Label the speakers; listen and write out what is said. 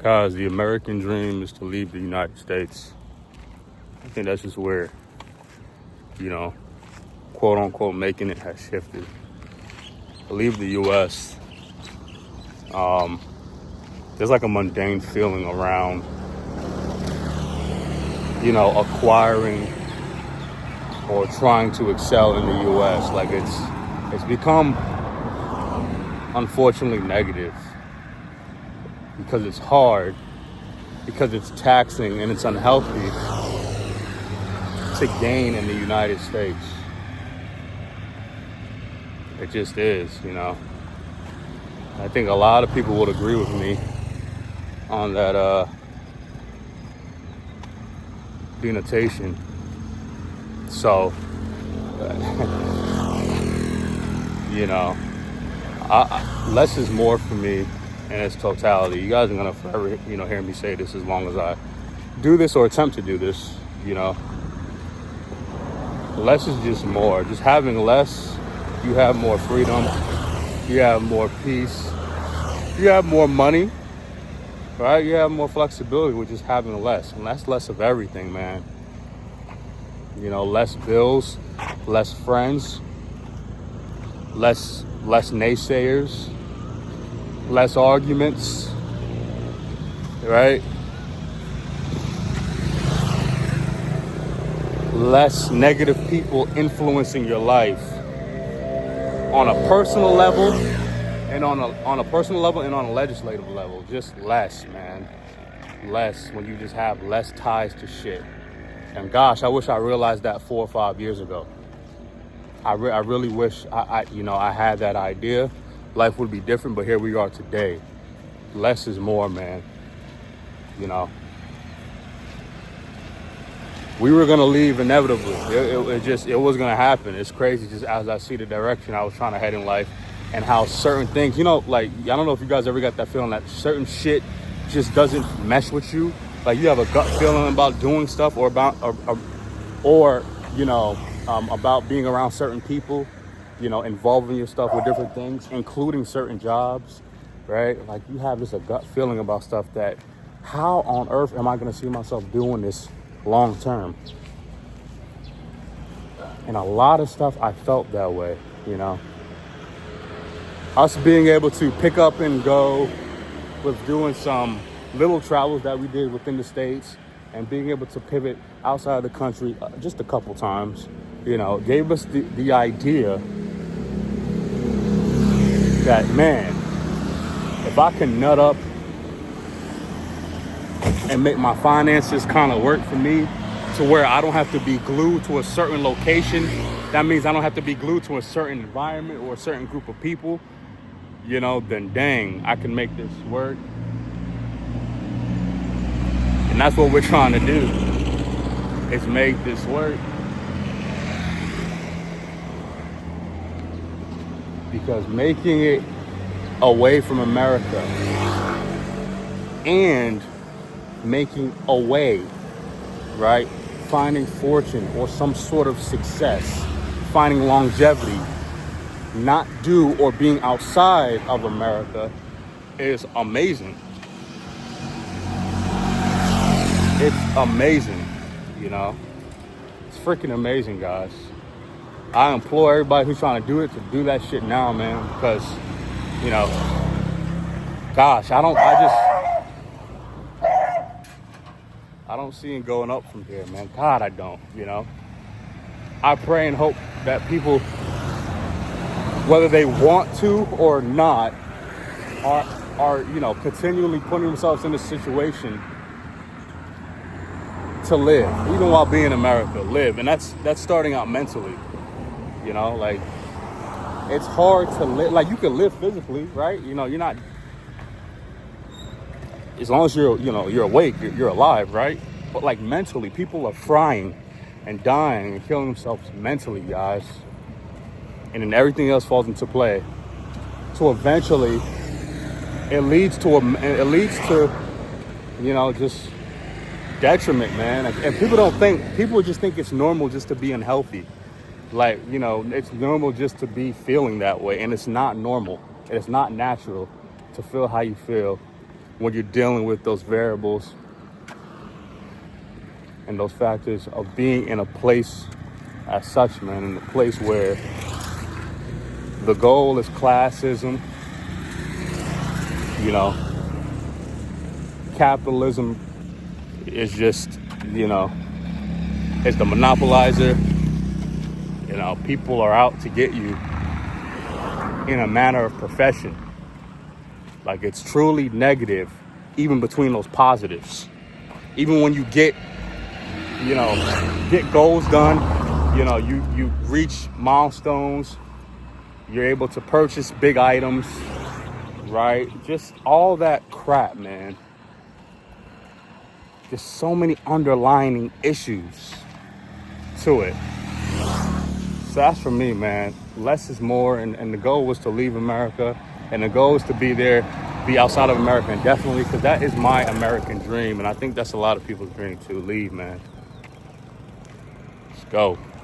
Speaker 1: Guys, the American dream is to leave the United States. I think that's just where, quote unquote, making it has shifted. To leave the U.S., there's like a mundane feeling around, acquiring or trying to excel in the U.S. Like it's become, unfortunately, negative because it's hard, because it's taxing and it's unhealthy to gain in the United States. It just is, I think a lot of people would agree with me on that denotation. So, less is more for me in its totality. You guys are gonna forever, hear me say this as long as I do this or attempt to do this. Less is just more. Just having less, you have more freedom, you have more peace, you have more money, right? You have more flexibility with just having less, and that's less of everything, man. Less bills, less friends, less naysayers, less arguments, right? Less negative people influencing your life on a personal level and on a personal level and on a legislative level. Just less, man. Less, when you just have less ties to shit. And gosh, I wish I realized that 4 or 5 years ago. I really wish I had that idea. Life would be different, but here we are today. Less is more, man. We were gonna leave inevitably. It was gonna happen. It's crazy just as I see the direction I was trying to head in life and how certain things, like, I don't know if you guys ever got that feeling that certain shit just doesn't mesh with you. Like you have a gut feeling about doing stuff or about being around certain people, involving yourself with different things, including certain jobs, right? Like you have a gut feeling about stuff that, how on earth am I going to see myself doing this long term? And a lot of stuff I felt that way, Us being able to pick up and go with doing some little travels that we did within the States and being able to pivot outside of the country just a couple times, gave us the idea that, man, if I can nut up and make my finances kind of work for me to where I don't have to be glued to a certain location, that means I don't have to be glued to a certain environment or a certain group of people, then dang, I can make this work. And that's what we're trying to do, is make this work. Because making it away from America and making a way, right? Finding fortune or some sort of success, finding longevity, not do or being outside of America is amazing. It's amazing, It's freaking amazing, guys. I implore everybody who's trying to do it to do that shit now, man, because, gosh, I don't see it going up from here, man. God, I don't, I pray and hope that people, whether they want to or not, are continually putting themselves in a situation to live, even while being in America, live. And that's starting out mentally, like it's hard to live. Like you can live physically, right? You're not, as long as you're awake, you're alive, right? But like mentally, people are frying and dying and killing themselves mentally, guys. And then everything else falls into play. So eventually it leads to just detriment, man. And people just think it's normal just to be unhealthy. Like, it's normal just to be feeling that way. And it's not normal. It's not natural to feel how you feel when you're dealing with those variables and those factors of being in a place as such, man, in a place where the goal is classism, you know, capitalism is just, you know, it's the monopolizer. You know, people are out to get you in a manner of profession. Like, it's truly negative, even between those positives. Even when you get, you know, get goals done, you know, you reach milestones, you're able to purchase big items, right? Just all that crap, man. Just so many underlying issues to it. So that's for me, man. Less is more, and the goal was to leave America, and the goal is to be outside of America indefinitely, because that is my American dream, and I think that's a lot of people's dream to leave, man. Let's go.